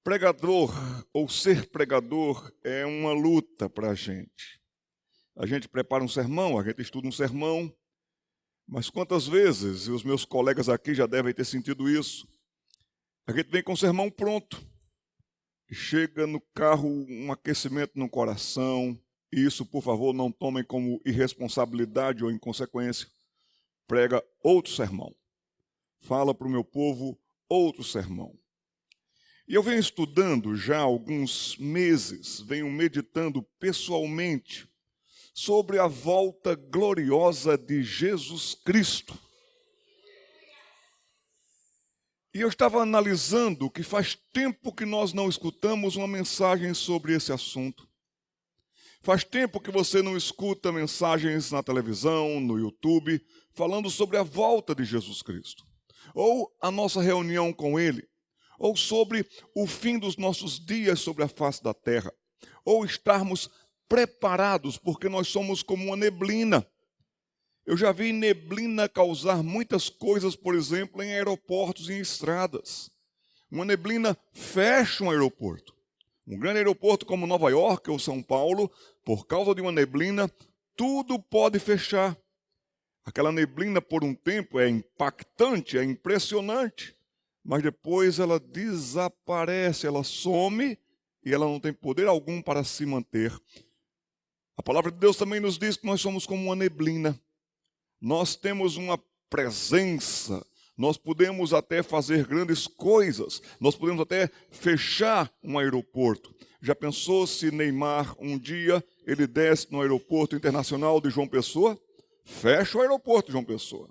Pregador ou ser pregador é uma luta para a gente. A gente prepara um sermão, a gente estuda um sermão, mas quantas vezes, e os meus colegas aqui já devem ter sentido isso, a gente vem com o sermão pronto, e chega no carro um aquecimento no coração, e isso, por favor, não tomem como irresponsabilidade ou inconsequência. Prega outro sermão. Fala para o meu povo outro sermão. E eu venho estudando já há alguns meses, venho meditando pessoalmente sobre a volta gloriosa de Jesus Cristo. E eu estava analisando que faz tempo que nós não escutamos uma mensagem sobre esse assunto. Faz tempo que você não escuta mensagens na televisão, no YouTube, falando sobre a volta de Jesus Cristo. Ou a nossa reunião com Ele. Ou sobre o fim dos nossos dias sobre a face da terra. Ou estarmos preparados, porque nós somos como uma neblina. Eu já vi neblina causar muitas coisas, por exemplo, em aeroportos e em estradas. Uma neblina fecha um aeroporto. Um grande aeroporto como Nova York ou São Paulo, por causa de uma neblina, tudo pode fechar. Aquela neblina, por um tempo, é impactante, é impressionante, mas depois ela desaparece, ela some e ela não tem poder algum para se manter. A palavra de Deus também nos diz que nós somos como uma neblina. Nós temos uma presença, nós podemos até fazer grandes coisas, nós podemos até fechar um aeroporto. Já pensou se Neymar um dia ele desce no aeroporto internacional de João Pessoa? Fecha o aeroporto de João Pessoa,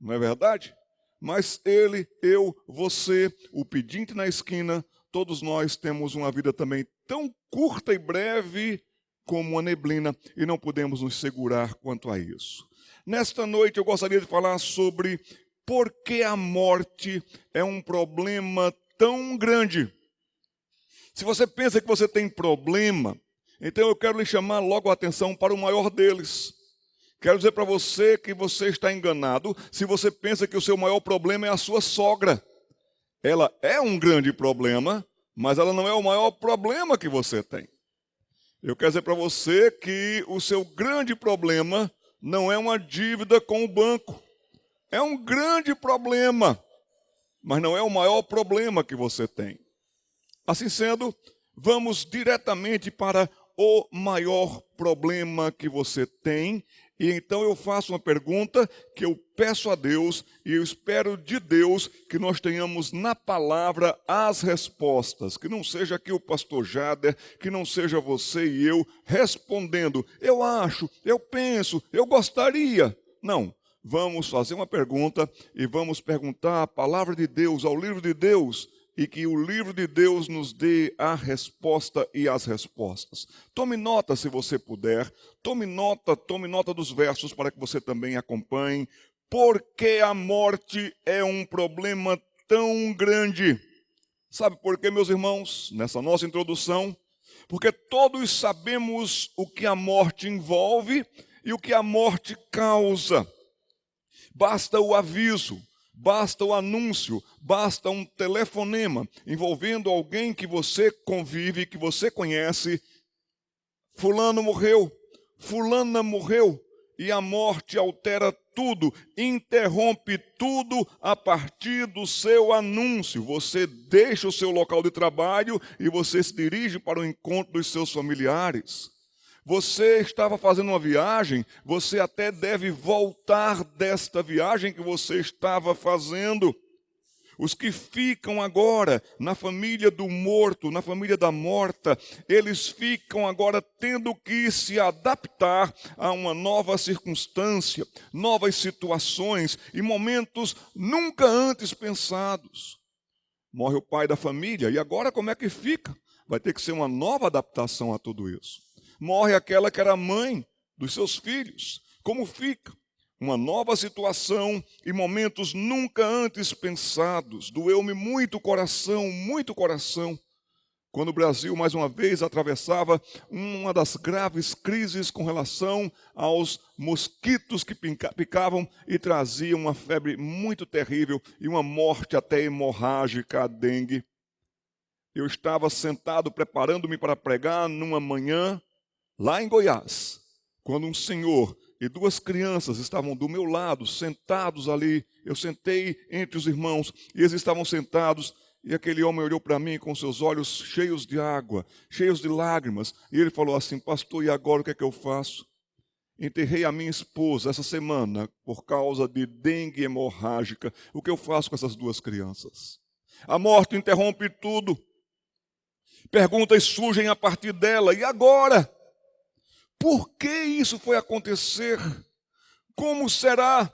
não é verdade? Mas ele, eu, você, o pedinte na esquina, todos nós temos uma vida também tão curta e breve como uma neblina e não podemos nos segurar quanto a isso. Nesta noite eu gostaria de falar sobre por que a morte é um problema tão grande. Se você pensa que você tem problema, então eu quero lhe chamar logo a atenção para o maior deles. Quero dizer para você que você está enganado se você pensa que o seu maior problema é a sua sogra. Ela é um grande problema, mas ela não é o maior problema que você tem. Eu quero dizer para você que o seu grande problema não é uma dívida com o banco. É um grande problema, mas não é o maior problema que você tem. Assim sendo, vamos diretamente para o maior problema que você tem. E então eu faço uma pergunta que eu peço a Deus e eu espero de Deus que nós tenhamos na palavra as respostas. Que não seja aqui o pastor Jader, que não seja você e eu respondendo. Eu acho, eu penso, eu gostaria. Não, vamos fazer uma pergunta e vamos perguntar a palavra de Deus, ao livro de Deus. E que o livro de Deus nos dê a resposta e as respostas. Tome nota se você puder, tome nota dos versos para que você também acompanhe. Por que a morte é um problema tão grande? Sabe por quê, meus irmãos, nessa nossa introdução? Porque todos sabemos o que a morte envolve e o que a morte causa. Basta o aviso. Basta o anúncio, basta um telefonema envolvendo alguém que você convive, que você conhece. Fulano morreu, fulana morreu, e a morte altera tudo, interrompe tudo a partir do seu anúncio. Você deixa o seu local de trabalho e você se dirige para o encontro dos seus familiares. Você estava fazendo uma viagem, você até deve voltar desta viagem que você estava fazendo. Os que ficam agora na família do morto, na família da morta, eles ficam agora tendo que se adaptar a uma nova circunstância, novas situações e momentos nunca antes pensados. Morre o pai da família, e agora como é que fica? Vai ter que ser uma nova adaptação a tudo isso. Morre aquela que era mãe dos seus filhos. Como fica? Uma nova situação e momentos nunca antes pensados. Doeu-me muito o coração, quando o Brasil, mais uma vez, atravessava uma das graves crises com relação aos mosquitos que picavam e traziam uma febre muito terrível e uma morte até hemorrágica, a dengue. Eu estava sentado preparando-me para pregar numa manhã lá em Goiás, quando um senhor e duas crianças estavam do meu lado, sentados ali. Eu sentei entre os irmãos e eles estavam sentados. E aquele homem olhou para mim com seus olhos cheios de água, cheios de lágrimas. E ele falou assim: pastor, e agora o que é que eu faço? Enterrei a minha esposa essa semana por causa de dengue hemorrágica. O que eu faço com essas duas crianças? A morte interrompe tudo. Perguntas surgem a partir dela. E agora? Por que isso foi acontecer? Como será?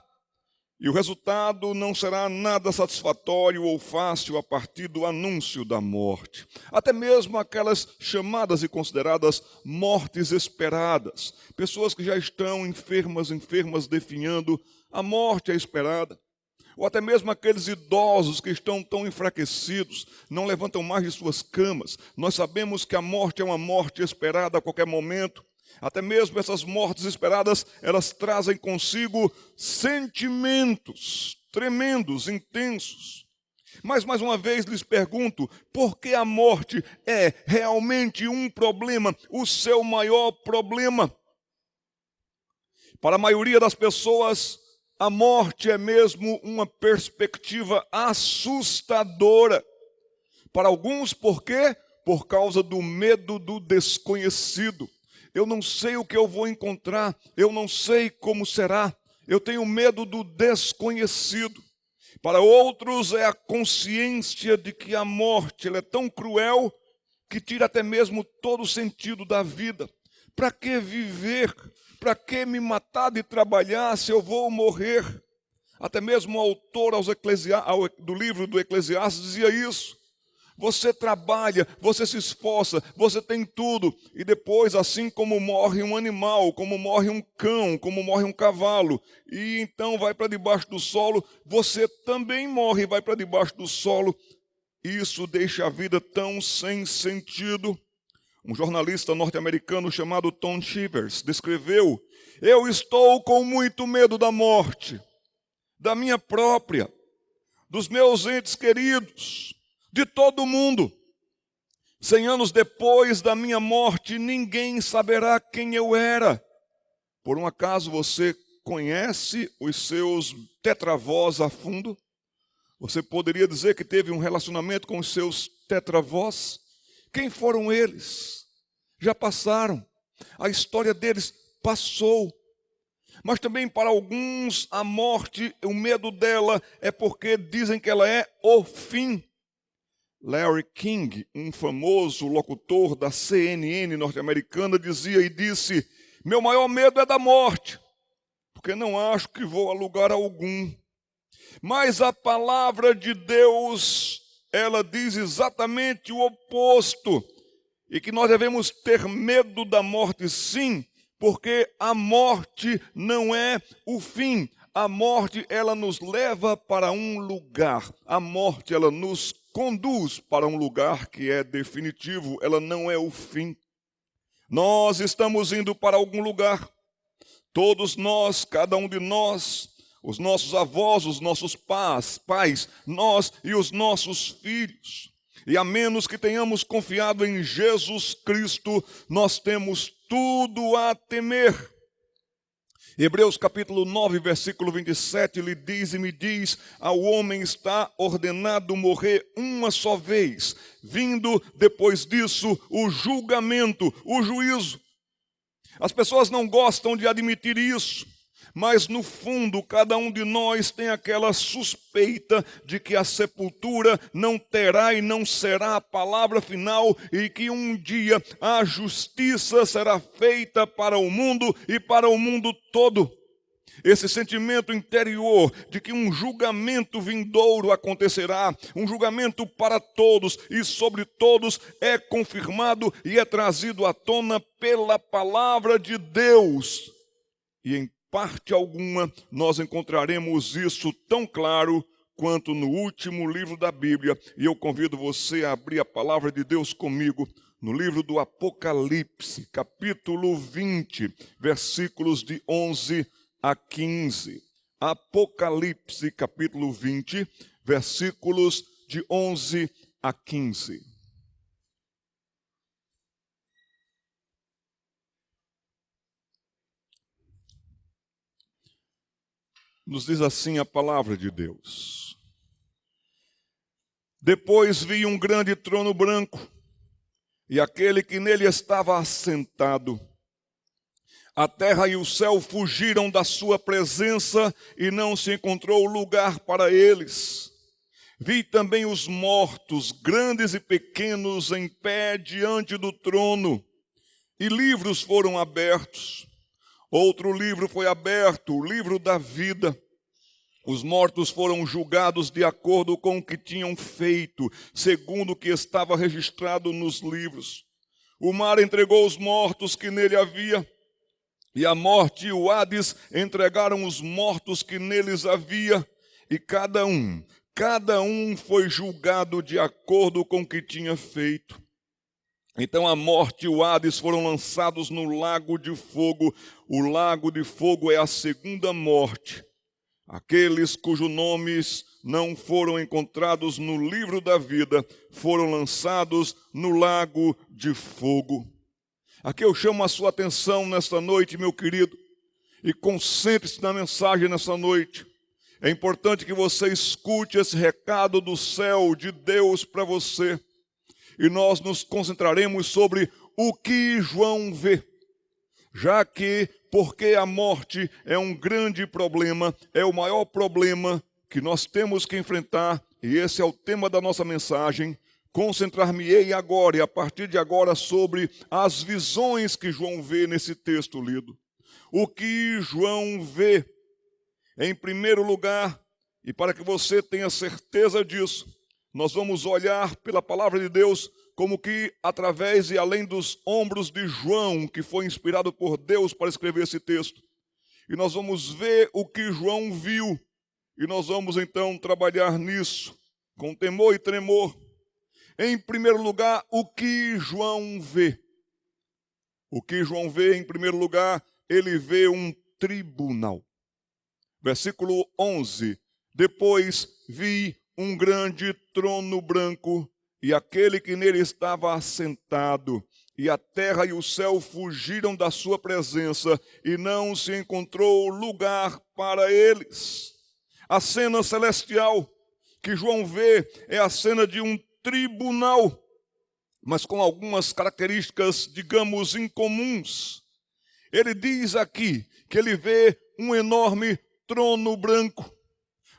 E o resultado não será nada satisfatório ou fácil a partir do anúncio da morte. Até mesmo aquelas chamadas e consideradas mortes esperadas. Pessoas que já estão enfermas, definhando, a morte é esperada. Ou até mesmo aqueles idosos que estão tão enfraquecidos, não levantam mais de suas camas. Nós sabemos que a morte é uma morte esperada a qualquer momento. Até mesmo essas mortes esperadas, elas trazem consigo sentimentos tremendos, intensos. Mas, mais uma vez, lhes pergunto, por que a morte é realmente um problema, o seu maior problema? Para a maioria das pessoas, a morte é mesmo uma perspectiva assustadora. Para alguns, por quê? Por causa do medo do desconhecido. Eu não sei o que eu vou encontrar, eu não sei como será, eu tenho medo do desconhecido. Para outros é a consciência de que a morte ela é tão cruel que tira até mesmo todo o sentido da vida. Para que viver? Para que me matar de trabalhar se eu vou morrer? Até mesmo o autor do livro do Eclesiastes dizia isso. Você trabalha, você se esforça, você tem tudo. E depois, assim como morre um animal, como morre um cão, como morre um cavalo, e então vai para debaixo do solo, você também morre e vai para debaixo do solo. Isso deixa a vida tão sem sentido. Um jornalista norte-americano chamado Tom Chivers descreveu: eu estou com muito medo da morte, da minha própria, dos meus entes queridos, de todo mundo. 100 anos depois da minha morte, ninguém saberá quem eu era. Por um acaso você conhece os seus tetravós a fundo? Você poderia dizer que teve um relacionamento com os seus tetravós? Quem foram eles? Já passaram. A história deles passou. Mas também para alguns a morte, o medo dela é porque dizem que ela é o fim. Larry King, um famoso locutor da CNN norte-americana, dizia e disse: meu maior medo é da morte, porque não acho que vou a lugar algum. Mas a palavra de Deus, ela diz exatamente o oposto, e que nós devemos ter medo da morte sim, porque a morte não é o fim. A morte, ela nos leva para um lugar. A morte, ela nos conduz para um lugar que é definitivo. Ela não é o fim. Nós estamos indo para algum lugar. Todos nós, cada um de nós, os nossos avós, os nossos pais, nós e os nossos filhos. E a menos que tenhamos confiado em Jesus Cristo, nós temos tudo a temer. Hebreus capítulo 9, versículo 27, lhe diz e me diz: ao homem está ordenado morrer uma só vez, vindo depois disso o julgamento, o juízo. As pessoas não gostam de admitir isso, mas no fundo cada um de nós tem aquela suspeita de que a sepultura não terá e não será a palavra final e que um dia a justiça será feita para o mundo e para o mundo todo. Esse sentimento interior de que um julgamento vindouro acontecerá, um julgamento para todos e sobre todos, é confirmado e é trazido à tona pela palavra de Deus. E em parte alguma nós encontraremos isso tão claro quanto no último livro da Bíblia. E eu convido você a abrir a palavra de Deus comigo no livro do Apocalipse, capítulo 20, versículos de 11 a 15. Apocalipse, capítulo 20, versículos de 11 a 15. Nos diz assim a palavra de Deus. Depois vi um grande trono branco, e aquele que nele estava assentado. A terra e o céu fugiram da sua presença, e não se encontrou lugar para eles. Vi também os mortos, grandes e pequenos, em pé diante do trono, e livros foram abertos. Outro livro foi aberto, o livro da vida. Os mortos foram julgados de acordo com o que tinham feito, segundo o que estava registrado nos livros. O mar entregou os mortos que nele havia, e a morte e o Hades entregaram os mortos que neles havia, e cada um foi julgado de acordo com o que tinha feito. Então a morte e o Hades foram lançados no lago de fogo. O lago de fogo é a segunda morte. Aqueles cujos nomes não foram encontrados no livro da vida foram lançados no lago de fogo. Aqui eu chamo a sua atenção nesta noite, meu querido, e concentre-se na mensagem nessa noite. É importante que você escute esse recado do céu, de Deus para você. E nós nos concentraremos sobre o que João vê. Já que, porque a morte é um grande problema, é o maior problema que nós temos que enfrentar, e esse é o tema da nossa mensagem, concentrar-me-ei agora e a partir de agora sobre as visões que João vê nesse texto lido. O que João vê, em primeiro lugar, e para que você tenha certeza disso, nós vamos olhar pela palavra de Deus como que através e além dos ombros de João, que foi inspirado por Deus para escrever esse texto. E nós vamos ver o que João viu, e nós vamos então trabalhar nisso, com temor e tremor. Em primeiro lugar, o que João vê? O que João vê, em primeiro lugar, ele vê um tribunal. Versículo 11. Depois vi um grande trono branco, e aquele que nele estava assentado, e a terra e o céu fugiram da sua presença, e não se encontrou lugar para eles. A cena celestial que João vê é a cena de um tribunal, mas com algumas características, digamos, incomuns. Ele diz aqui que ele vê um enorme trono branco,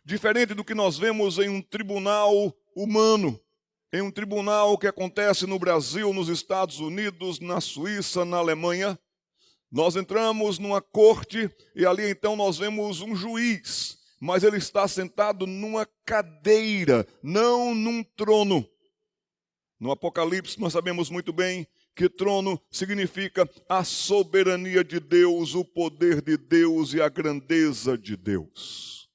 diferente do que nós vemos em um tribunal humano, em um tribunal que acontece no Brasil, nos Estados Unidos, na Suíça, na Alemanha. Nós entramos numa corte e ali então nós vemos um juiz, mas ele está sentado numa cadeira, não num trono. No Apocalipse nós sabemos muito bem que trono significa a soberania de Deus, o poder de Deus e a grandeza de Deus.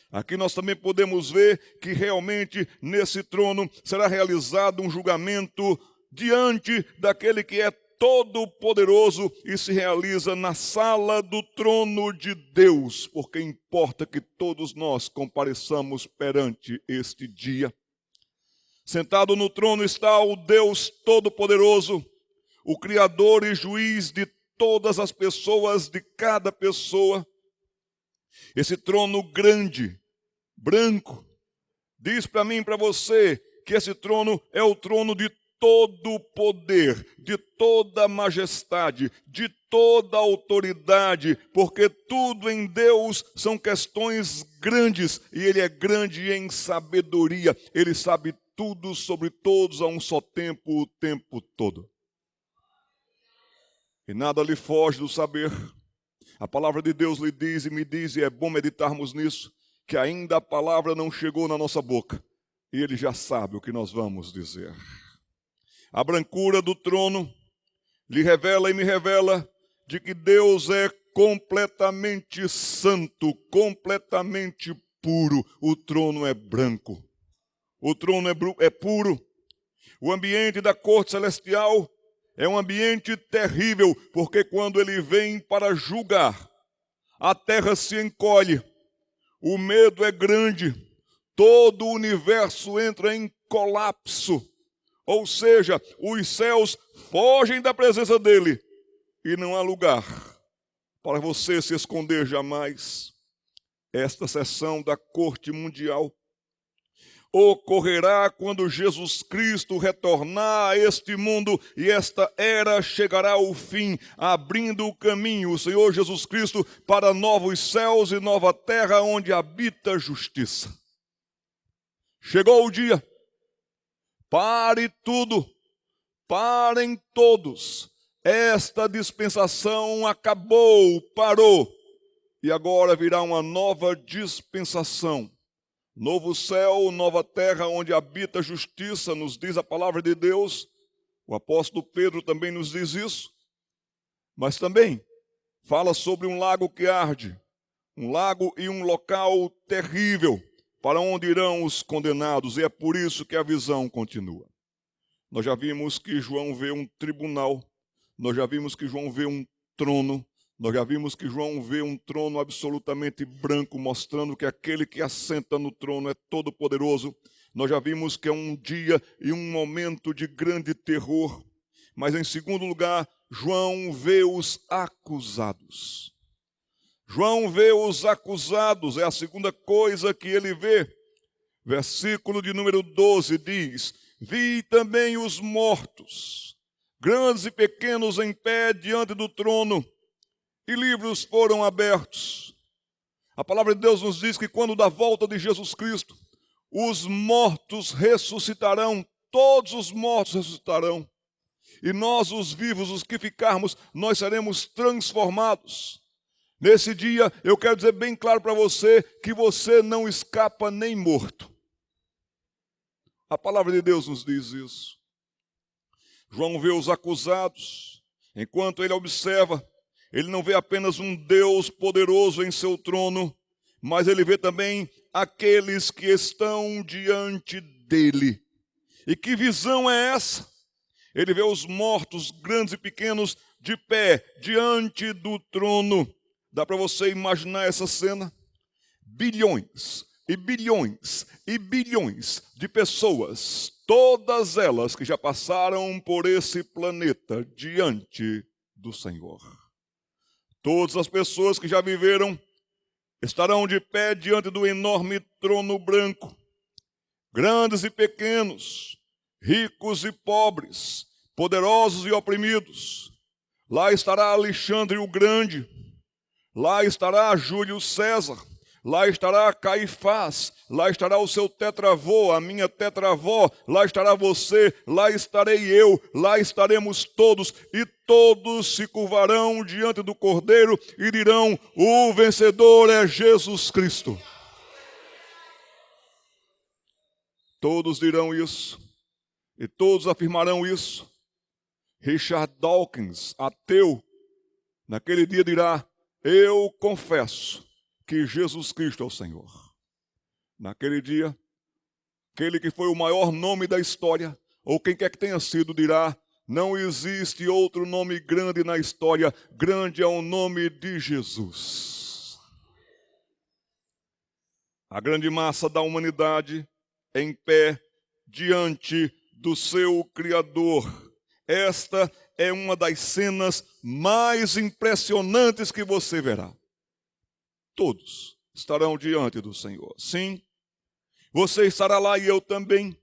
Aqui nós também podemos ver que realmente nesse trono será realizado um julgamento diante daquele que é todo-poderoso e se realiza na sala do trono de Deus, porque importa que todos nós compareçamos perante este dia. Sentado no trono está o Deus Todo-Poderoso, o Criador e Juiz de todas as pessoas, de cada pessoa. Esse trono grande, branco, diz para mim e para você que esse trono é o trono de todo poder, de toda majestade, de toda autoridade, porque tudo em Deus são questões grandes, e Ele é grande em sabedoria, Ele sabe tudo sobre todos a um só tempo, o tempo todo. E nada lhe foge do saber. A palavra de Deus lhe diz e me diz, e é bom meditarmos nisso, que ainda a palavra não chegou na nossa boca, e Ele já sabe o que nós vamos dizer. A brancura do trono lhe revela e me revela de que Deus é completamente santo, completamente puro. O trono é branco. O trono é puro. O ambiente da corte celestial é um ambiente terrível, porque quando ele vem para julgar, a terra se encolhe, o medo é grande, todo o universo entra em colapso. Ou seja, os céus fogem da presença dele e não há lugar para você se esconder jamais. esta sessão da Corte Mundial ocorrerá quando Jesus Cristo retornar a este mundo e esta era chegará ao fim, abrindo o caminho, o Senhor Jesus Cristo, para novos céus e nova terra onde habita a justiça. Chegou o dia. Pare tudo. Parem todos. Esta dispensação acabou, parou. E agora virá uma nova dispensação. Novo céu, nova terra, onde habita a justiça, nos diz a palavra de Deus. O apóstolo Pedro também nos diz isso. Mas também fala sobre um lago que arde. Um lago e um local terrível, para onde irão os condenados. E é por isso que a visão continua. Nós já vimos que João vê um tribunal. Nós já vimos que João vê um trono. Nós já vimos que João vê um trono absolutamente branco, mostrando que aquele que assenta no trono é todo-poderoso. Nós já vimos que é um dia e um momento de grande terror. Mas, em segundo lugar, João vê os acusados. João vê os acusados, é a segunda coisa que ele vê. Versículo de número 12 diz: vi também os mortos, grandes e pequenos, em pé diante do trono, e livros foram abertos. A palavra de Deus nos diz que quando da volta de Jesus Cristo, os mortos ressuscitarão, todos os mortos ressuscitarão. E nós, os vivos, os que ficarmos, nós seremos transformados. Nesse dia, eu quero dizer bem claro para você que você não escapa nem morto. A palavra de Deus nos diz isso. João vê os acusados, enquanto ele observa. Ele não vê apenas um Deus poderoso em seu trono, mas ele vê também aqueles que estão diante dele. E que visão é essa? Ele vê os mortos, grandes e pequenos, de pé, diante do trono. Dá para você imaginar essa cena? Bilhões e bilhões e bilhões de pessoas, todas elas que já passaram por esse planeta diante do Senhor. Todas as pessoas que já viveram estarão de pé diante do enorme trono branco. Grandes e pequenos, ricos e pobres, poderosos e oprimidos. Lá estará Alexandre o Grande. Lá estará Júlio César. Lá estará Caifás. Lá estará o seu tetravô, a minha tetravó. Lá estará você, lá estarei eu. Lá estaremos todos. E todos se curvarão diante do Cordeiro e dirão: o vencedor é Jesus Cristo. Todos dirão isso. E todos afirmarão isso. Richard Dawkins, ateu, naquele dia dirá: eu confesso que Jesus Cristo é o Senhor. Naquele dia, aquele que foi o maior nome da história, ou quem quer que tenha sido, dirá: não existe outro nome grande na história, grande é o nome de Jesus. A grande massa da humanidade em pé diante do seu Criador. Esta é uma das cenas mais impressionantes que você verá. Todos estarão diante do Senhor. Sim, você estará lá e eu também.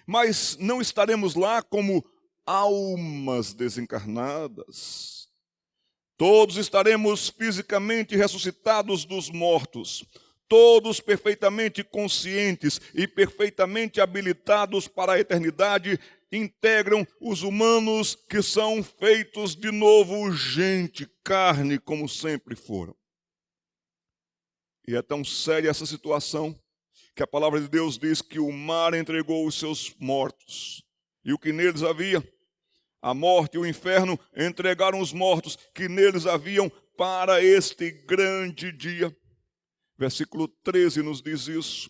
Mas não estaremos lá como almas desencarnadas. Todos estaremos fisicamente ressuscitados dos mortos. Todos perfeitamente conscientes e perfeitamente habilitados para a eternidade, integram os humanos que são feitos de novo gente, carne, como sempre foram. E é tão séria essa situação que a palavra de Deus diz que o mar entregou os seus mortos. E o que neles havia, a morte e o inferno, entregaram os mortos que neles haviam para este grande dia. Versículo 13 nos diz isso.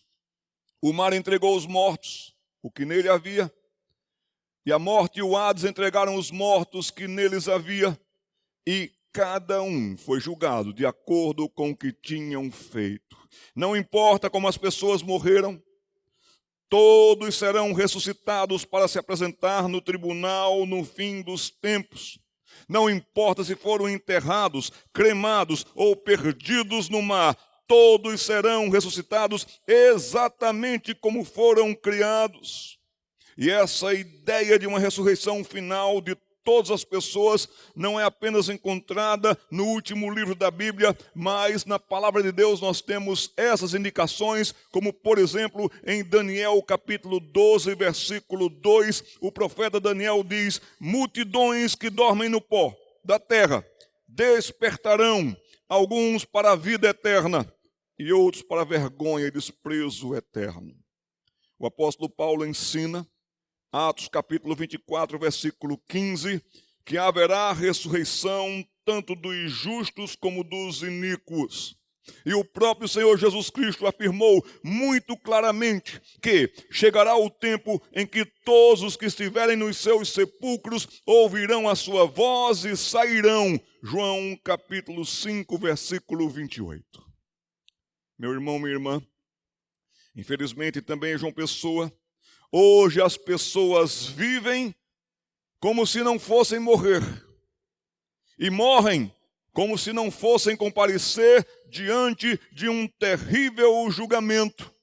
O mar entregou os mortos, o que nele havia, e a morte e o Hades entregaram os mortos que neles havia, e cada um foi julgado de acordo com o que tinham feito. Não importa como as pessoas morreram, todos serão ressuscitados para se apresentar no tribunal no fim dos tempos. Não importa se foram enterrados, cremados ou perdidos no mar, todos serão ressuscitados exatamente como foram criados. E essa ideia de uma ressurreição final de todas as pessoas não é apenas encontrada no último livro da Bíblia, mas na palavra de Deus nós temos essas indicações, como por exemplo em Daniel capítulo 12, versículo 2, o profeta Daniel diz: multidões que dormem no pó da terra despertarão, alguns para a vida eterna e outros para a vergonha e desprezo eterno. O apóstolo Paulo ensina, Atos capítulo 24, versículo 15, que haverá ressurreição tanto dos justos como dos iníquos. E o próprio Senhor Jesus Cristo afirmou muito claramente que chegará o tempo em que todos os que estiverem nos seus sepulcros ouvirão a sua voz e sairão. João capítulo 5, versículo 28. Meu irmão, minha irmã, infelizmente também João Pessoa, hoje as pessoas vivem como se não fossem morrer e morrem como se não fossem comparecer diante de um terrível julgamento.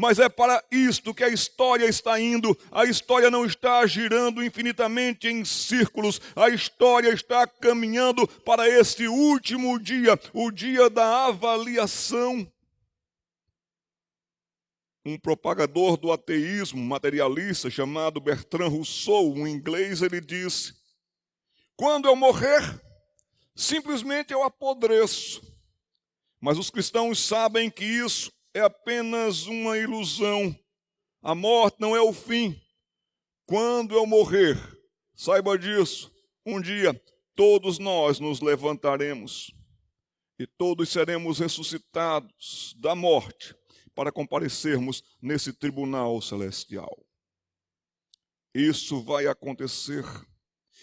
Mas é para isto que a história está indo. A história não está girando infinitamente em círculos. A história está caminhando para este último dia, o dia da avaliação. Um propagador do ateísmo materialista chamado Bertrand Russell, um inglês, ele disse: quando eu morrer, simplesmente eu apodreço. Mas os cristãos sabem que isso é apenas uma ilusão. A morte não é o fim. Quando eu morrer, saiba disso, um dia todos nós nos levantaremos e todos seremos ressuscitados da morte para comparecermos nesse tribunal celestial. Isso vai acontecer.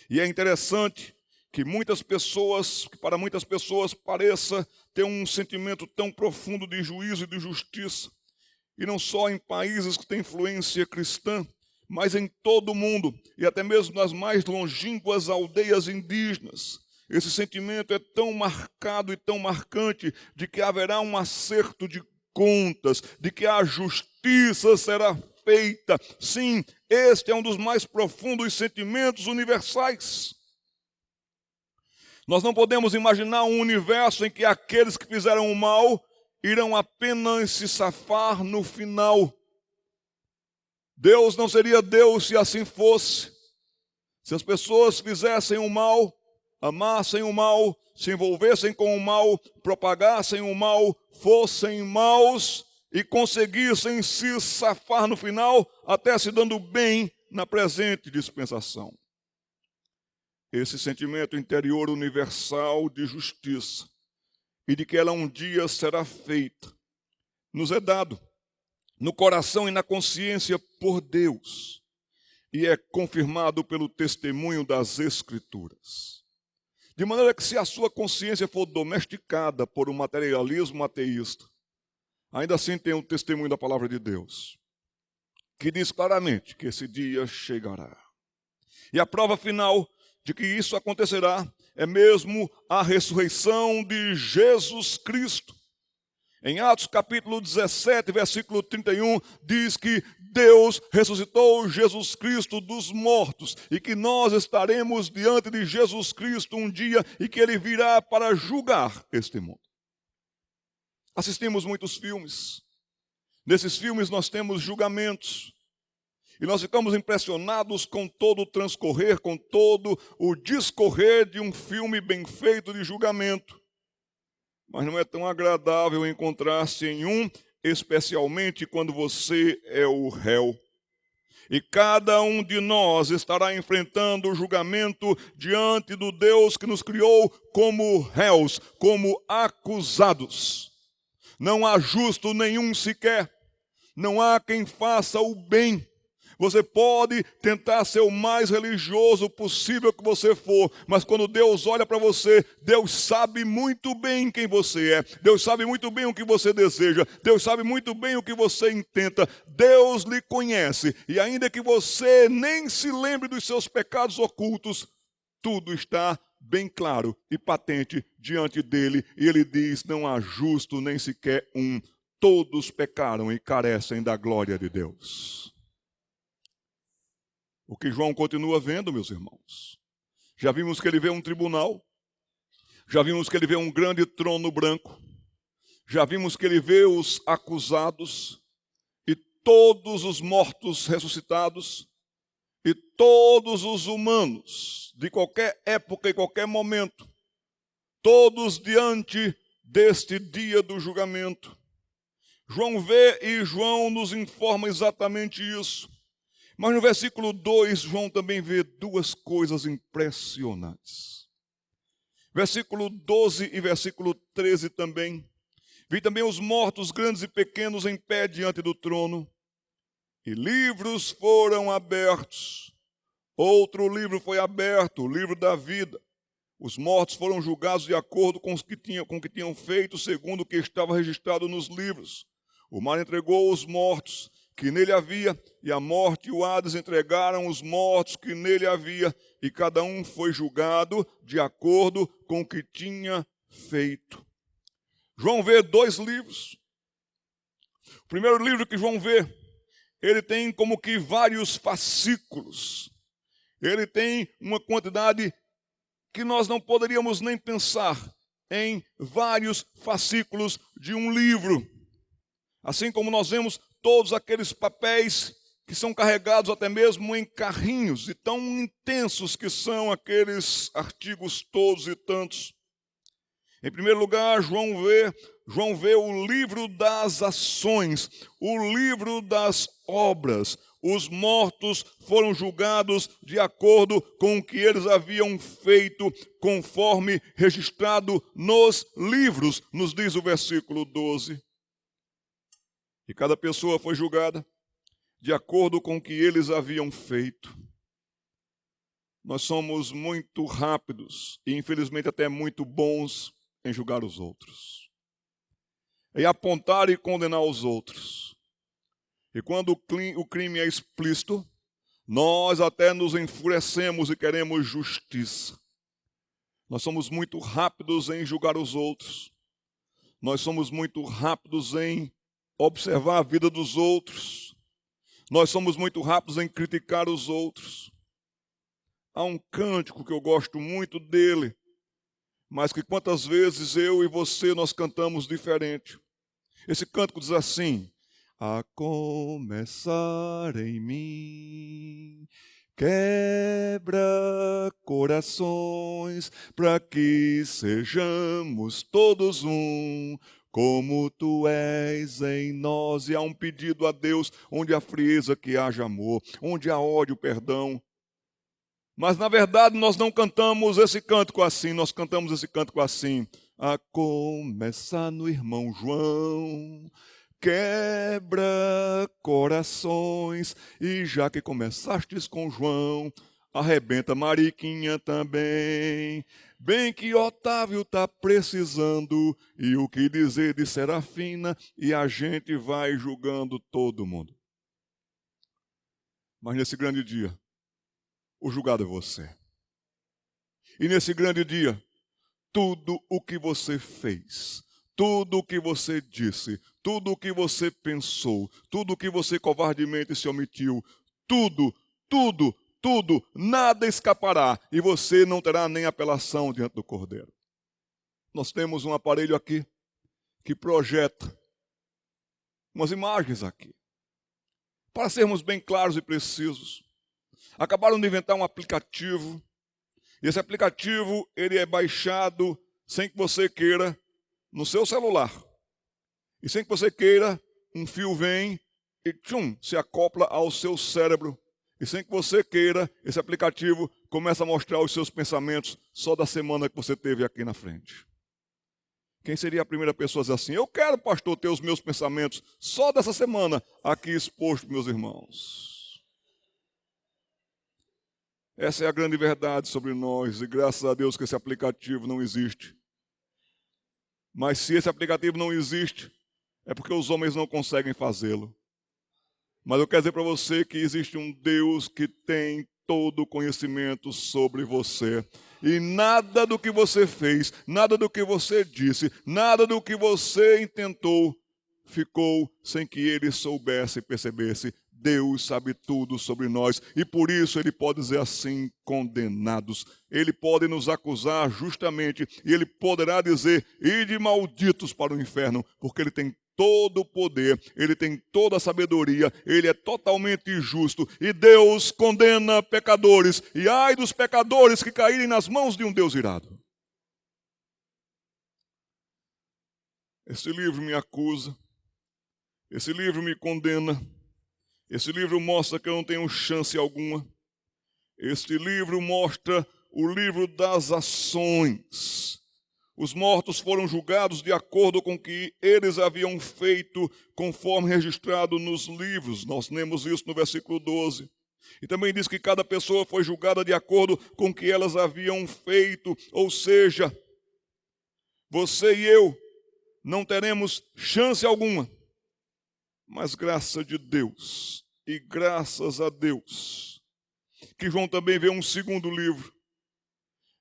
E é interessante que para muitas pessoas pareça ter um sentimento tão profundo de juízo e de justiça, e não só em países que têm influência cristã, mas em todo o mundo, e até mesmo nas mais longínquas aldeias indígenas. Esse sentimento é tão marcado e tão marcante de que haverá um acerto de contas, de que a justiça será feita. Sim, este é um dos mais profundos sentimentos universais. Nós não podemos imaginar um universo em que aqueles que fizeram o mal irão apenas se safar no final. Deus não seria Deus se assim fosse. Se as pessoas fizessem o mal, amassem o mal, se envolvessem com o mal, propagassem o mal, fossem maus e conseguissem se safar no final, até se dando bem na presente dispensação. Esse sentimento interior universal de justiça e de que ela um dia será feita, nos é dado no coração e na consciência por Deus e é confirmado pelo testemunho das Escrituras. De maneira que se a sua consciência for domesticada por um materialismo ateísta, ainda assim tem o testemunho da palavra de Deus, que diz claramente que esse dia chegará. E a prova final de que isso acontecerá é mesmo a ressurreição de Jesus Cristo. Em Atos capítulo 17, versículo 31, diz que Deus ressuscitou Jesus Cristo dos mortos e que nós estaremos diante de Jesus Cristo um dia e que Ele virá para julgar este mundo. Assistimos muitos filmes. Nesses filmes nós temos julgamentos. E nós ficamos impressionados com todo o transcorrer, com todo o discorrer de um filme bem feito de julgamento. Mas não é tão agradável encontrar-se em um, especialmente quando você é o réu. E cada um de nós estará enfrentando o julgamento diante do Deus que nos criou como réus, como acusados. Não há justo nenhum sequer. Não há quem faça o bem. Você pode tentar ser o mais religioso possível que você for, mas quando Deus olha para você, Deus sabe muito bem quem você é. Deus sabe muito bem o que você deseja. Deus sabe muito bem o que você intenta. Deus lhe conhece. E ainda que você nem se lembre dos seus pecados ocultos, tudo está bem claro e patente diante dele, e ele diz: não há justo nem sequer um, todos pecaram e carecem da glória de Deus. O que João continua vendo, meus irmãos? Já vimos que ele vê um tribunal, já vimos que ele vê um grande trono branco, já vimos que ele vê os acusados e todos os mortos ressuscitados e todos os humanos de qualquer época e qualquer momento, todos diante deste dia do julgamento. João vê e João nos informa exatamente isso. Mas no versículo 2, João também vê duas coisas impressionantes. Versículo 12 e versículo 13 também. Vi também os mortos, grandes e pequenos, em pé diante do trono, e livros foram abertos. Outro livro foi aberto, o livro da vida. Os mortos foram julgados de acordo com o que tinham feito, segundo o que estava registrado nos livros. O mar entregou os mortos que nele havia, e a morte e o Hades entregaram os mortos que nele havia, e cada um foi julgado de acordo com o que tinha feito. João vê dois livros. O primeiro livro que João vê, ele tem como que vários fascículos. Ele tem uma quantidade que nós não poderíamos nem pensar em vários fascículos de um livro. Assim como nós vemos todos aqueles papéis que são carregados até mesmo em carrinhos, e tão intensos que são aqueles artigos todos e tantos. Em primeiro lugar, João vê o livro das ações, o livro das obras. Os mortos foram julgados de acordo com o que eles haviam feito, conforme registrado nos livros, nos diz o versículo 12. E cada pessoa foi julgada de acordo com o que eles haviam feito. Nós somos muito rápidos e, infelizmente, até muito bons em julgar os outros, em apontar e condenar os outros. E quando o crime é explícito, nós até nos enfurecemos e queremos justiça. Nós somos muito rápidos em julgar os outros. Nós somos muito rápidos em observar a vida dos outros. Nós somos muito rápidos em criticar os outros. Há um cântico que eu gosto muito dele, mas que quantas vezes eu e você nós cantamos diferente. Esse cântico diz assim: a começar em mim, quebra corações, para que sejamos todos um, como tu és em nós. E há um pedido a Deus, onde há frieza que haja amor, onde há ódio, perdão. Mas na verdade nós não cantamos esse cântico assim, nós cantamos esse cântico assim: a começar no irmão João, quebra corações, e já que começastes com João, arrebenta Mariquinha também. Bem que Otávio está precisando, e o que dizer de Serafina, e a gente vai julgando todo mundo. Mas nesse grande dia, o julgado é você. E nesse grande dia, tudo o que você fez, tudo o que você disse, tudo o que você pensou, tudo o que você covardemente se omitiu, tudo, nada escapará, e você não terá nem apelação diante do Cordeiro. Nós temos um aparelho aqui que projeta umas imagens aqui. Para sermos bem claros e precisos, acabaram de inventar um aplicativo, e esse aplicativo ele é baixado sem que você queira no seu celular. E sem que você queira, um fio vem e se acopla ao seu cérebro. E sem que você queira, esse aplicativo começa a mostrar os seus pensamentos só da semana que você teve aqui na frente. Quem seria a primeira pessoa a dizer assim: eu quero, pastor, ter os meus pensamentos só dessa semana aqui exposto, meus irmãos? Essa é a grande verdade sobre nós, e graças a Deus que esse aplicativo não existe. Mas se esse aplicativo não existe, é porque os homens não conseguem fazê-lo. Mas eu quero dizer para você que existe um Deus que tem todo conhecimento sobre você. E nada do que você fez, nada do que você disse, nada do que você intentou ficou sem que ele soubesse e percebesse. Deus sabe tudo sobre nós e por isso ele pode dizer assim, condenados. Ele pode nos acusar justamente e ele poderá dizer, ide malditos para o inferno, porque ele tem todo o poder, ele tem toda a sabedoria, ele é totalmente justo e Deus condena pecadores e ai dos pecadores que caírem nas mãos de um Deus irado. Esse livro me acusa, esse livro me condena, esse livro mostra que eu não tenho chance alguma. Este livro mostra o livro das ações. Os mortos foram julgados de acordo com o que eles haviam feito, conforme registrado nos livros. Nós lemos isso no versículo 12. E também diz que cada pessoa foi julgada de acordo com o que elas haviam feito. Ou seja, você e eu não teremos chance alguma. Mas graças de Deus, e graças a Deus, que João também vê um segundo livro,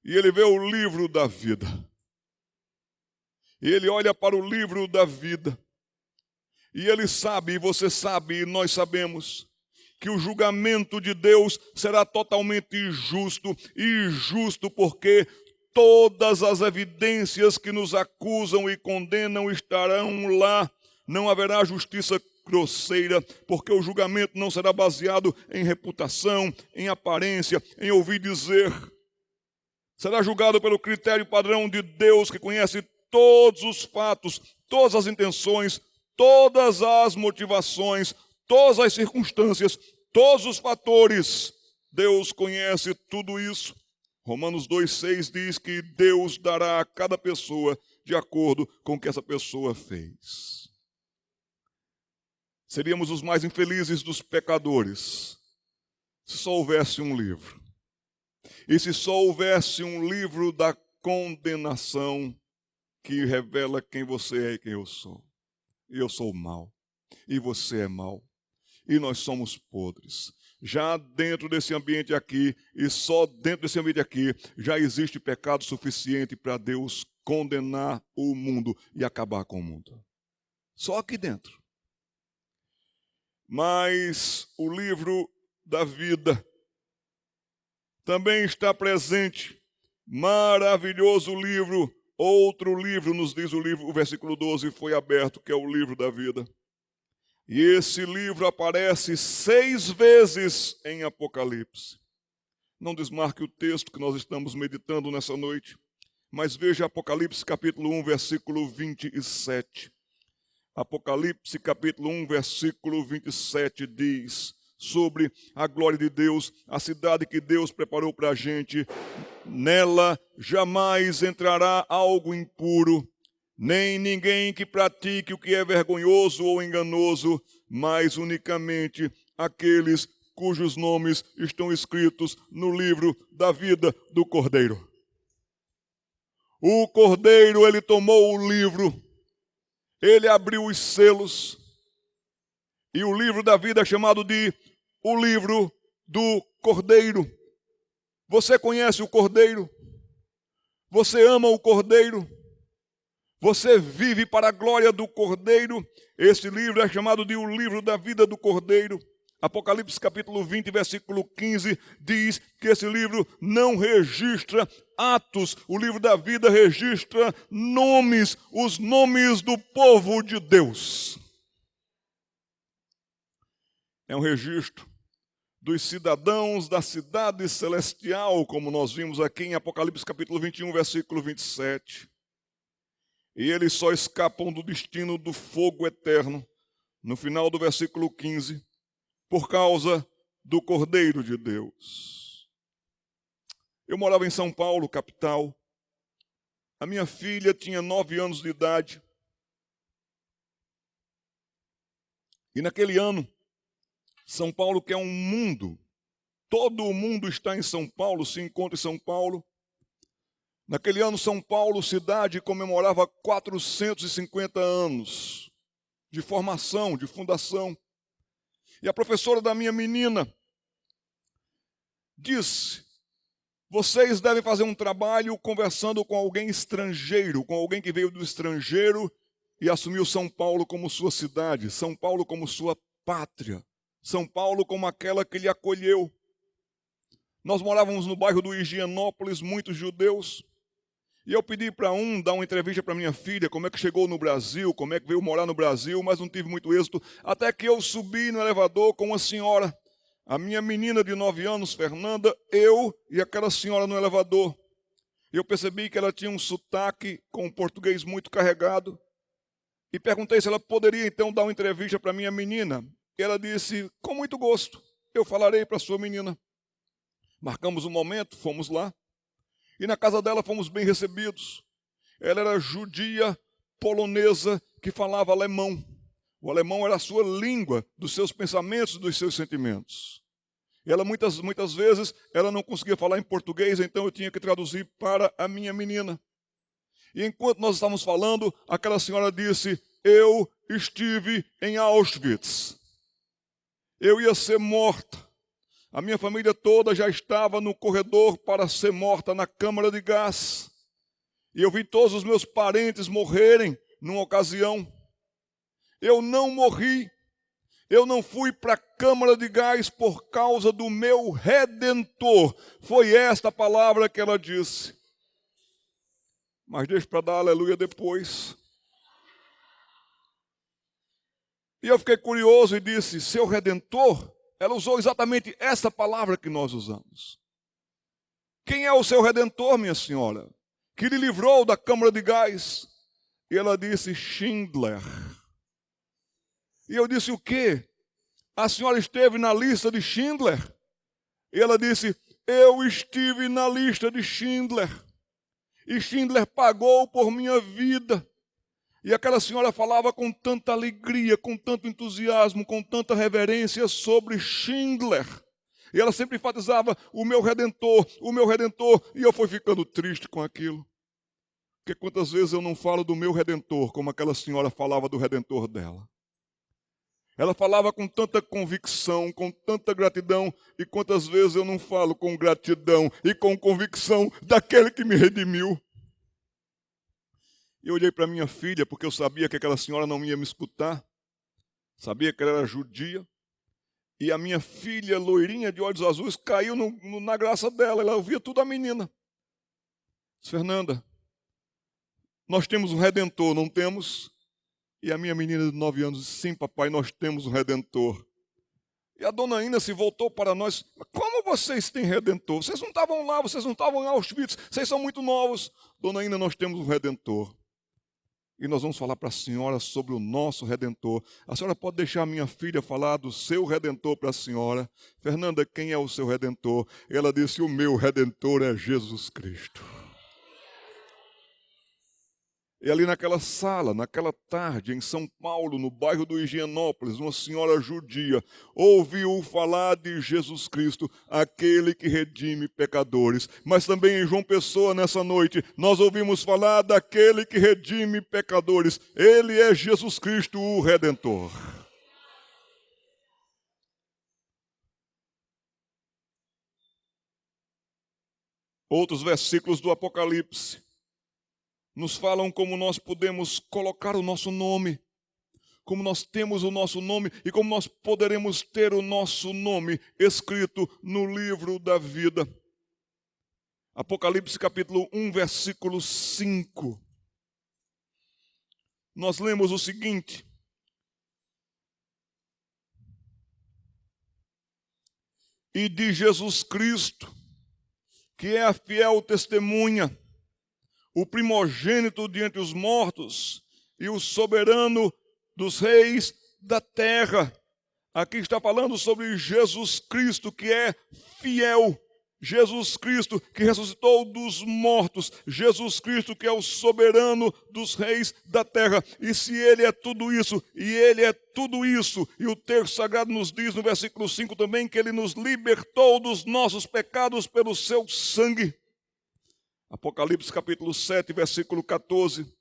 e ele vê o livro da vida. E ele olha para o livro da vida, e ele sabe, e você sabe, e nós sabemos, que o julgamento de Deus será totalmente justo, e justo porque todas as evidências que nos acusam e condenam estarão lá. Não haverá justiça grosseira, porque o julgamento não será baseado em reputação, em aparência, em ouvir dizer. Será julgado pelo critério padrão de Deus, que conhece todos os fatos, todas as intenções, todas as motivações, todas as circunstâncias, todos os fatores. Deus conhece tudo isso. Romanos 2,6 diz que Deus dará a cada pessoa de acordo com o que essa pessoa fez. Seríamos os mais infelizes dos pecadores se só houvesse um livro. E se só houvesse um livro da condenação que revela quem você é e quem eu sou. Eu sou mau. E você é mau. E nós somos podres. Já dentro desse ambiente aqui, e só dentro desse ambiente aqui, já existe pecado suficiente para Deus condenar o mundo e acabar com o mundo. Só aqui dentro. Mas o livro da vida também está presente. Maravilhoso livro. Outro livro, nos diz o versículo 12, foi aberto, que é o livro da vida. E esse livro aparece 6 vezes em Apocalipse. Não desmarque o texto que nós estamos meditando nessa noite, mas veja Apocalipse capítulo 1, versículo 27. Apocalipse capítulo 1, versículo 27 diz sobre a glória de Deus, a cidade que Deus preparou para a gente. Nela jamais entrará algo impuro, nem ninguém que pratique o que é vergonhoso ou enganoso, mas unicamente aqueles cujos nomes estão escritos no livro da vida do Cordeiro. O Cordeiro, ele tomou o livro, ele abriu os selos, e o livro da vida é chamado de o livro do Cordeiro. Você conhece o Cordeiro? Você ama o Cordeiro? Você vive para a glória do Cordeiro? Esse livro é chamado de o livro da vida do Cordeiro. Apocalipse capítulo 20, versículo 15, diz que esse livro não registra atos. O livro da vida registra nomes, os nomes do povo de Deus. É um registro dos cidadãos da cidade celestial, como nós vimos aqui em Apocalipse capítulo 21, versículo 27. E eles só escapam do destino do fogo eterno, no final do versículo 15, por causa do Cordeiro de Deus. Eu morava em São Paulo, capital. A minha filha tinha 9 anos de idade. E naquele ano, São Paulo, que é um mundo, todo o mundo está em São Paulo, se encontra em São Paulo. Naquele ano, São Paulo, cidade, comemorava 450 anos de formação, de fundação. E a professora da minha menina disse: vocês devem fazer um trabalho conversando com alguém estrangeiro, com alguém que veio do estrangeiro e assumiu São Paulo como sua cidade, São Paulo como sua pátria, São Paulo como aquela que lhe acolheu. Nós morávamos no bairro do Higienópolis, muitos judeus, e eu pedi para dar uma entrevista para minha filha, como é que chegou no Brasil, como é que veio morar no Brasil, mas não tive muito êxito, até que eu subi no elevador com uma senhora, a minha menina de 9 anos, Fernanda, eu e aquela senhora no elevador. Eu percebi que ela tinha um sotaque com um português muito carregado, e perguntei se ela poderia então dar uma entrevista para minha menina. E ela disse: com muito gosto, eu falarei para sua menina. Marcamos um momento, fomos lá, e na casa dela fomos bem recebidos. Ela era judia polonesa que falava alemão. O alemão era a sua língua, dos seus pensamentos, dos seus sentimentos. E ela muitas vezes ela não conseguia falar em português, então eu tinha que traduzir para a minha menina. E enquanto nós estávamos falando, aquela senhora disse: eu estive em Auschwitz. Eu ia ser morta. A minha família toda já estava no corredor para ser morta na câmara de gás. E eu vi todos os meus parentes morrerem numa ocasião. Eu não morri. Eu não fui para a câmara de gás por causa do meu Redentor. Foi esta a palavra que ela disse. Mas deixa para dar aleluia depois. E eu fiquei curioso e disse: seu Redentor? Ela usou exatamente essa palavra que nós usamos. Quem é o seu Redentor, minha senhora? Que lhe livrou da câmara de gás? E ela disse: Schindler. E eu disse: o quê? A senhora esteve na lista de Schindler? E ela disse: eu estive na lista de Schindler. E Schindler pagou por minha vida. E aquela senhora falava com tanta alegria, com tanto entusiasmo, com tanta reverência sobre Schindler. E ela sempre enfatizava: o meu Redentor, o meu Redentor. E eu fui ficando triste com aquilo. Porque quantas vezes eu não falo do meu Redentor, como aquela senhora falava do Redentor dela. Ela falava com tanta convicção, com tanta gratidão, e quantas vezes eu não falo com gratidão e com convicção daquele que me redimiu. Eu olhei para minha filha, porque eu sabia que aquela senhora não ia me escutar, sabia que ela era judia, e a minha filha, loirinha de olhos azuis, caiu na graça dela, ela ouvia tudo a menina. Disse: Fernanda, nós temos um Redentor, não temos? E a minha menina de 9 anos disse: sim, papai, nós temos um Redentor. E a dona Ina se voltou para nós: como vocês têm Redentor? Vocês não estavam lá, vocês não estavam em Auschwitz, vocês são muito novos. Dona Ina, nós temos um Redentor. E nós vamos falar para a senhora sobre o nosso Redentor. A senhora pode deixar a minha filha falar do seu Redentor para a senhora? Fernanda, quem é o seu Redentor? Ela disse: o meu Redentor é Jesus Cristo. E ali naquela sala, naquela tarde, em São Paulo, no bairro do Higienópolis, uma senhora judia ouviu falar de Jesus Cristo, aquele que redime pecadores. Mas também em João Pessoa, nessa noite, nós ouvimos falar daquele que redime pecadores. Ele é Jesus Cristo, o Redentor. Outros versículos do Apocalipse nos falam como nós podemos colocar o nosso nome, como nós temos o nosso nome e como nós poderemos ter o nosso nome escrito no livro da vida. Apocalipse capítulo 1, versículo 5. Nós lemos o seguinte: e de Jesus Cristo, que é a fiel testemunha, o primogênito de entre os mortos e o soberano dos reis da terra. Aqui está falando sobre Jesus Cristo, que é fiel. Jesus Cristo, que ressuscitou dos mortos. Jesus Cristo, que é o soberano dos reis da terra. E se Ele é tudo isso, e o texto sagrado nos diz no versículo 5 também, que Ele nos libertou dos nossos pecados pelo seu sangue. Apocalipse capítulo 7, versículo 14,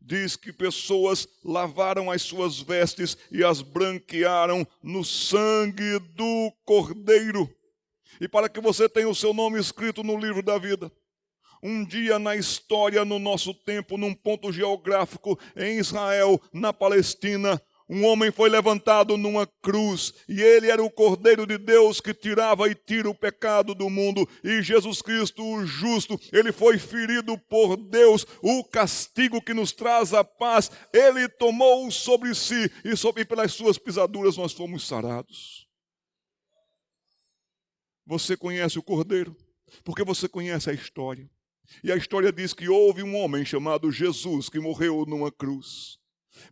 diz que pessoas lavaram as suas vestes e as branquearam no sangue do Cordeiro. e para que você tenha o seu nome escrito no livro da vida. Um dia na história, no nosso tempo, num ponto geográfico, em Israel, na Palestina, um homem foi levantado numa cruz, e ele era o Cordeiro de Deus que tirava e tira o pecado do mundo. E Jesus Cristo, o justo, ele foi ferido por Deus, o castigo que nos traz a paz, ele tomou sobre si, e pelas suas pisaduras nós fomos sarados. Você conhece o Cordeiro, porque você conhece a história. E a história diz que houve um homem chamado Jesus que morreu numa cruz.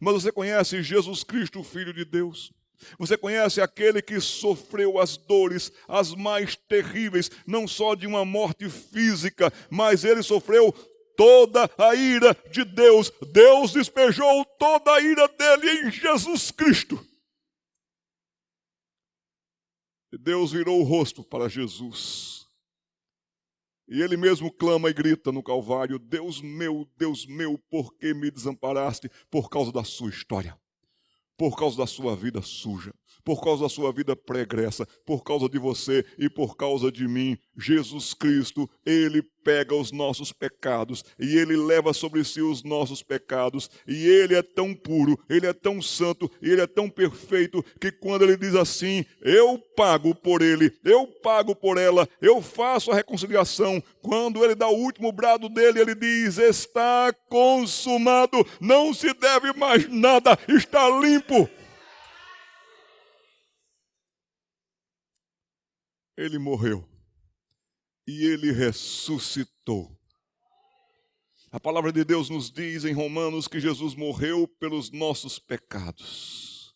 Mas você conhece Jesus Cristo, o Filho de Deus? Você conhece aquele que sofreu as dores, as mais terríveis, não só de uma morte física, mas ele sofreu toda a ira de Deus. Deus despejou toda a ira dele em Jesus Cristo. E Deus virou o rosto para Jesus. E ele mesmo clama e grita no Calvário: Deus meu, por que me desamparaste? Por causa da sua história, por causa da sua vida suja, por causa da sua vida pregressa, por causa de você e por causa de mim. Jesus Cristo, ele pega os nossos pecados e ele leva sobre si os nossos pecados. E ele é tão puro, ele é tão santo, ele é tão perfeito, que quando ele diz assim: eu pago por ele, eu pago por ela, eu faço a reconciliação. Quando ele dá o último brado dele, ele diz: está consumado, não se deve mais nada, está limpo. Ele morreu e ele ressuscitou. A palavra de Deus nos diz em Romanos que Jesus morreu pelos nossos pecados.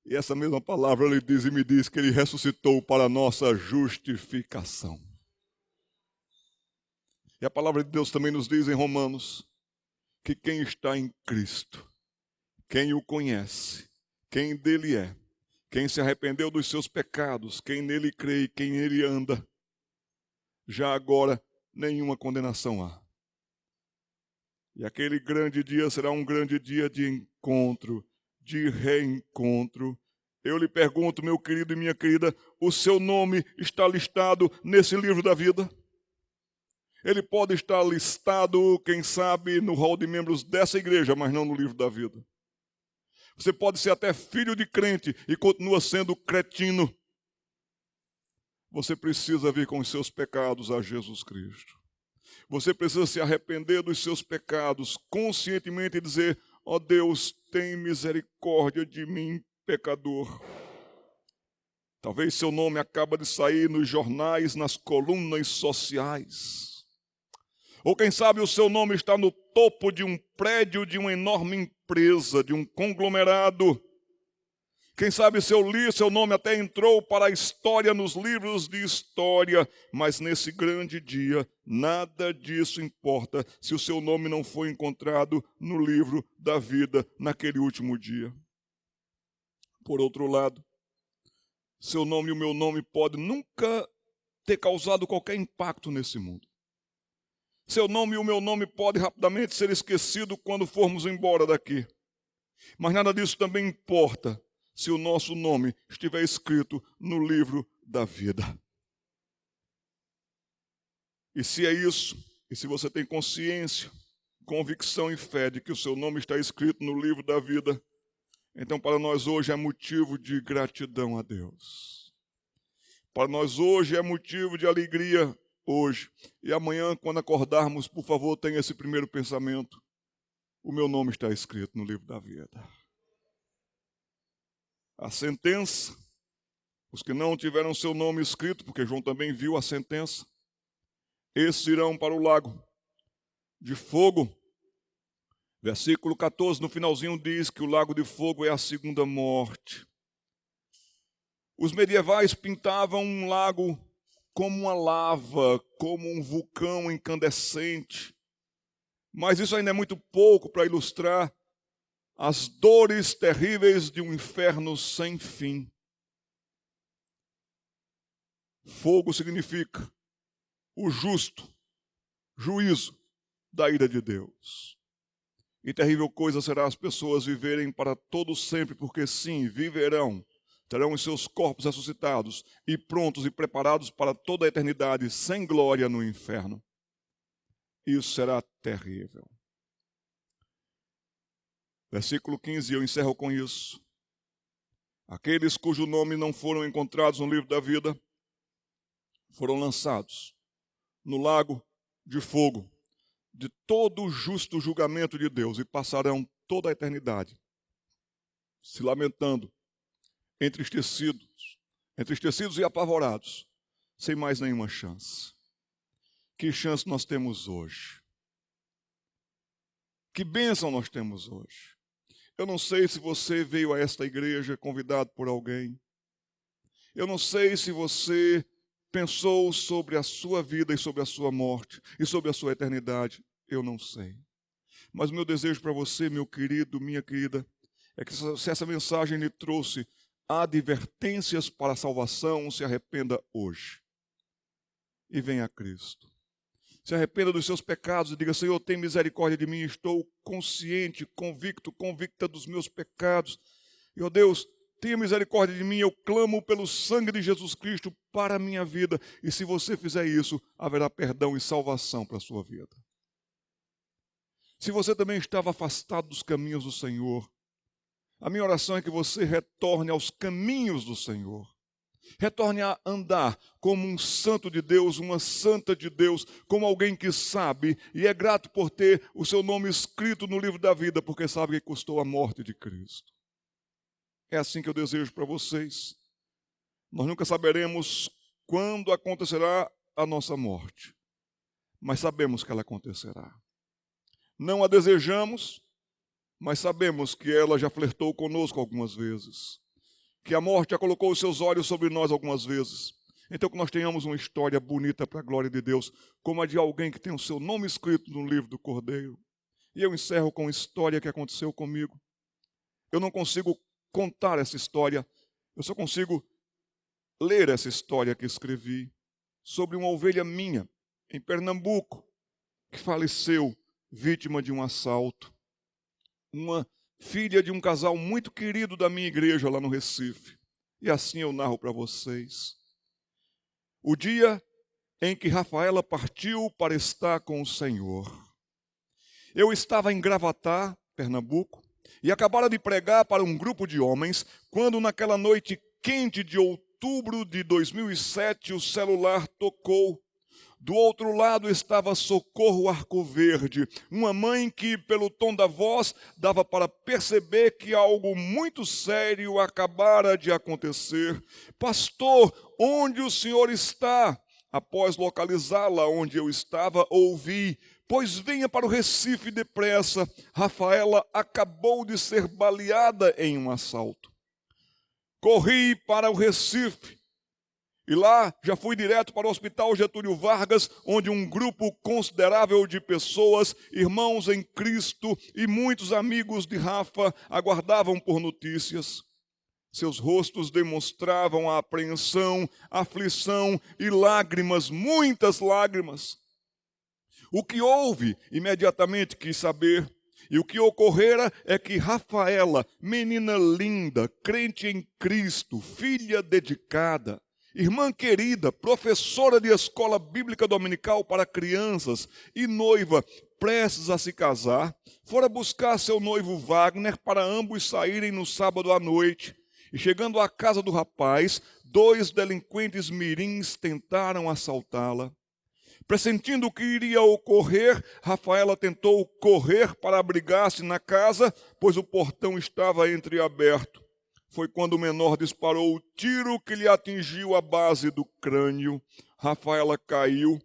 E essa mesma palavra ele diz e me diz que ele ressuscitou para a nossa justificação. E a palavra de Deus também nos diz em Romanos que quem está em Cristo, quem o conhece, quem dele é, quem se arrependeu dos seus pecados, quem nele crê e quem nele anda, já agora nenhuma condenação há. E aquele grande dia será um grande dia de encontro, de reencontro. Eu lhe pergunto, meu querido e minha querida, o seu nome está listado nesse livro da vida? Ele pode estar listado, quem sabe, no hall de membros dessa igreja, mas não no livro da vida. Você pode ser até filho de crente e continua sendo cretino. Você precisa vir com os seus pecados a Jesus Cristo. Você precisa se arrepender dos seus pecados conscientemente e dizer: ó Deus, tem misericórdia de mim, pecador. Talvez seu nome acaba de sair nos jornais, nas colunas sociais. Ou quem sabe o seu nome está no topo de um prédio, de uma enorme empresa, de um conglomerado. Quem sabe seu nome até entrou para a história nos livros de história, mas nesse grande dia, nada disso importa se o seu nome não foi encontrado no livro da vida naquele último dia. Por outro lado, seu nome e o meu nome podem nunca ter causado qualquer impacto nesse mundo. Seu nome e o meu nome podem rapidamente ser esquecidos quando formos embora daqui. Mas nada disso também importa se o nosso nome estiver escrito no livro da vida. E se é isso, e se você tem consciência, convicção e fé de que o seu nome está escrito no livro da vida, então para nós hoje é motivo de gratidão a Deus. Para nós hoje é motivo de alegria hoje. E amanhã, quando acordarmos, por favor, tenha esse primeiro pensamento: o meu nome está escrito no livro da vida. A sentença, os que não tiveram seu nome escrito, porque João também viu a sentença, esses irão para o lago de fogo. Versículo 14, no finalzinho, diz que o lago de fogo é a segunda morte. Os medievais pintavam um lago como uma lava, como um vulcão incandescente. Mas isso ainda é muito pouco para ilustrar as dores terríveis de um inferno sem fim. Fogo significa o justo juízo da ira de Deus. E terrível coisa será as pessoas viverem para todo sempre, porque sim, viverão, terão os seus corpos ressuscitados e prontos e preparados para toda a eternidade, sem glória no inferno. Isso será terrível. Versículo 15, eu encerro com isso. Aqueles cujo nome não foram encontrados no livro da vida foram lançados no lago de fogo de todo o justo julgamento de Deus e passarão toda a eternidade se lamentando, entristecidos e apavorados, sem mais nenhuma chance. Que chance nós temos hoje? Que bênção nós temos hoje? Eu não sei se você veio a esta igreja convidado por alguém. Eu não sei se você pensou sobre a sua vida e sobre a sua morte e sobre a sua eternidade. Eu não sei. Mas o meu desejo para você, meu querido, minha querida, é que se essa mensagem lhe trouxe advertências para a salvação, se arrependa hoje e venha a Cristo. Se arrependa dos seus pecados e diga: Senhor, tem misericórdia de mim, estou consciente, convicta dos meus pecados. E, ó Deus, tenha misericórdia de mim, eu clamo pelo sangue de Jesus Cristo para a minha vida. E se você fizer isso, haverá perdão e salvação para a sua vida. Se você também estava afastado dos caminhos do Senhor, a minha oração é que você retorne aos caminhos do Senhor. Retorne a andar como um santo de Deus, uma santa de Deus, como alguém que sabe e é grato por ter o seu nome escrito no livro da vida, porque sabe que custou a morte de Cristo. É assim que eu desejo para vocês. Nós nunca saberemos quando acontecerá a nossa morte, mas sabemos que ela acontecerá. Não a desejamos, mas sabemos que ela já flertou conosco algumas vezes, que a morte já colocou os seus olhos sobre nós algumas vezes. Então que nós tenhamos uma história bonita para a glória de Deus, como a de alguém que tem o seu nome escrito no livro do Cordeiro. E eu encerro com uma história que aconteceu comigo. Eu não consigo contar essa história, eu só consigo ler essa história que escrevi sobre uma ovelha minha, em Pernambuco, que faleceu vítima de um assalto. Uma filha de um casal muito querido da minha igreja lá no Recife. E assim eu narro para vocês. O dia em que Rafaela partiu para estar com o Senhor. Eu estava em Gravatá, Pernambuco, e acabara de pregar para um grupo de homens, quando naquela noite quente de outubro de 2007 o celular tocou. Do outro lado estava Socorro Arcoverde, uma mãe que, pelo tom da voz, dava para perceber que algo muito sério acabara de acontecer. Pastor, onde o senhor está? Após localizá-la onde eu estava, ouvi: pois venha para o Recife depressa. Rafaela acabou de ser baleada em um assalto. Corri para o Recife. E lá já fui direto para o Hospital Getúlio Vargas, onde um grupo considerável de pessoas, irmãos em Cristo e muitos amigos de Rafa aguardavam por notícias. Seus rostos demonstravam a apreensão, aflição e lágrimas, muitas lágrimas. O que houve? Imediatamente quis saber. E o que ocorrera é que Rafaela, menina linda, crente em Cristo, filha dedicada, irmã querida, professora de escola bíblica dominical para crianças e noiva prestes a se casar, fora buscar seu noivo Wagner para ambos saírem no sábado à noite. E chegando à casa do rapaz, 2 delinquentes mirins tentaram assaltá-la. Pressentindo o que iria ocorrer, Rafaela tentou correr para abrigar-se na casa, pois o portão estava entreaberto. Foi quando o menor disparou o tiro que lhe atingiu a base do crânio. Rafaela caiu.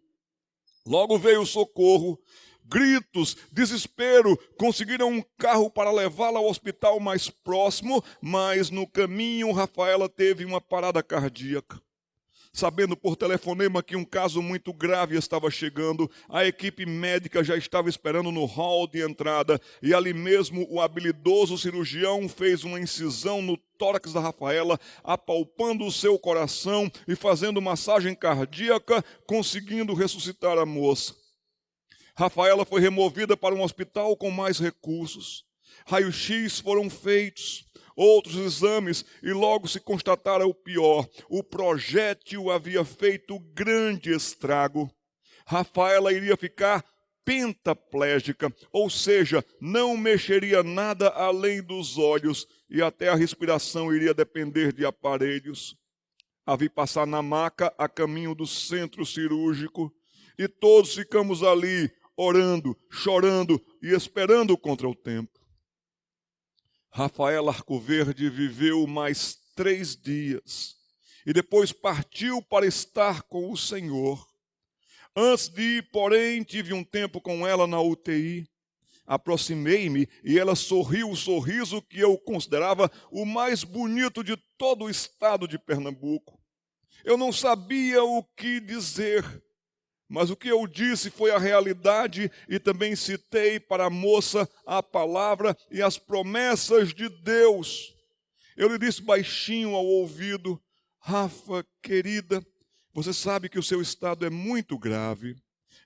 Logo veio o socorro. Gritos, desespero, conseguiram um carro para levá-la ao hospital mais próximo, mas no caminho Rafaela teve uma parada cardíaca. Sabendo por telefonema que um caso muito grave estava chegando, a equipe médica já estava esperando no hall de entrada e ali mesmo o habilidoso cirurgião fez uma incisão no tórax da Rafaela, apalpando o seu coração e fazendo massagem cardíaca, conseguindo ressuscitar a moça. Rafaela foi removida para um hospital com mais recursos. Raio-X foram feitos. outros exames e logo se constatara o pior. O projétil havia feito grande estrago. Rafaela iria ficar pentaplégica, ou seja, não mexeria nada além dos olhos e até a respiração iria depender de aparelhos. A vi passar na maca a caminho do centro cirúrgico e todos ficamos ali orando, chorando e esperando contra o tempo. Rafaela Arcoverde viveu mais 3 dias e depois partiu para estar com o Senhor. Antes de ir, porém, tive um tempo com ela na UTI. Aproximei-me e ela sorriu o sorriso que eu considerava o mais bonito de todo o estado de Pernambuco. Eu não sabia o que dizer, mas o que eu disse foi a realidade e também citei para a moça a palavra e as promessas de Deus. Eu lhe disse baixinho ao ouvido: Rafa, querida, você sabe que o seu estado é muito grave.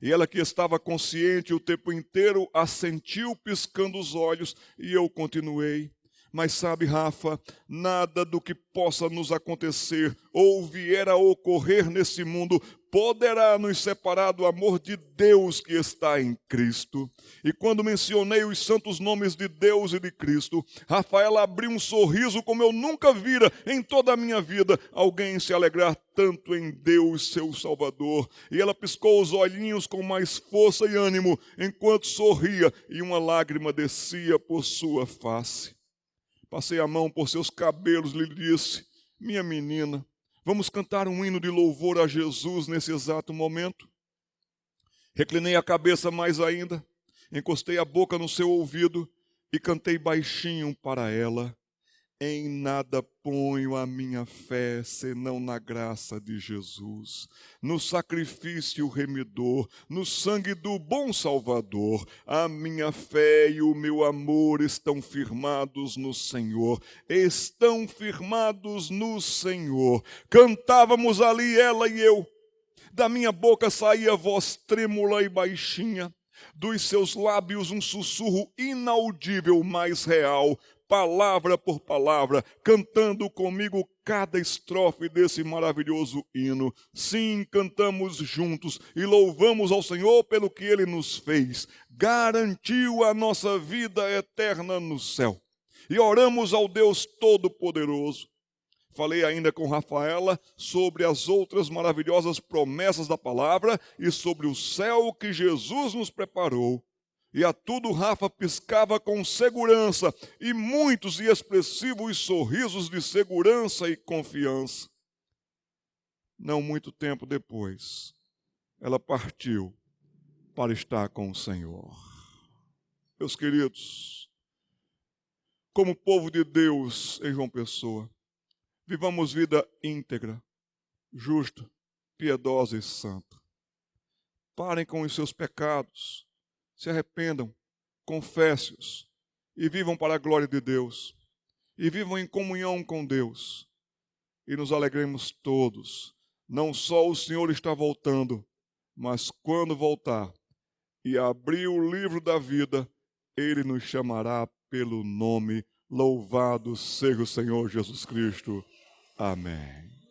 E ela, que estava consciente o tempo inteiro, assentiu piscando os olhos e eu continuei. Mas sabe, Rafa, nada do que possa nos acontecer ou vier a ocorrer nesse mundo poderá nos separar do amor de Deus que está em Cristo. E quando mencionei os santos nomes de Deus e de Cristo, Rafaela abriu um sorriso como eu nunca vira em toda a minha vida alguém se alegrar tanto em Deus, seu Salvador. E ela piscou os olhinhos com mais força e ânimo, enquanto sorria, e uma lágrima descia por sua face. Passei a mão por seus cabelos e lhe disse: minha menina, vamos cantar um hino de louvor a Jesus nesse exato momento? Reclinei a cabeça mais ainda, encostei a boca no seu ouvido e cantei baixinho para ela: em nada ponho a minha fé, senão na graça de Jesus, no sacrifício remidor, no sangue do bom Salvador. A minha fé e o meu amor estão firmados no Senhor, estão firmados no Senhor. Cantávamos ali, ela e eu. Da minha boca saía voz trêmula e baixinha, dos seus lábios um sussurro inaudível, mas real, palavra por palavra, cantando comigo cada estrofe desse maravilhoso hino. Sim, cantamos juntos e louvamos ao Senhor pelo que Ele nos fez. Garantiu a nossa vida eterna no céu. E oramos ao Deus Todo-Poderoso. Falei ainda com Rafaela sobre as outras maravilhosas promessas da palavra e sobre o céu que Jesus nos preparou. E a tudo Rafa piscava com segurança e muitos e expressivos sorrisos de segurança e confiança. Não muito tempo depois, ela partiu para estar com o Senhor. Meus queridos, como povo de Deus em João Pessoa, vivamos vida íntegra, justa, piedosa e santa. Parem com os seus pecados. Se arrependam, confesse-os e vivam para a glória de Deus. E vivam em comunhão com Deus. E nos alegremos todos. Não só o Senhor está voltando, mas quando voltar e abrir o livro da vida, Ele nos chamará pelo nome. Louvado seja o Senhor Jesus Cristo. Amém.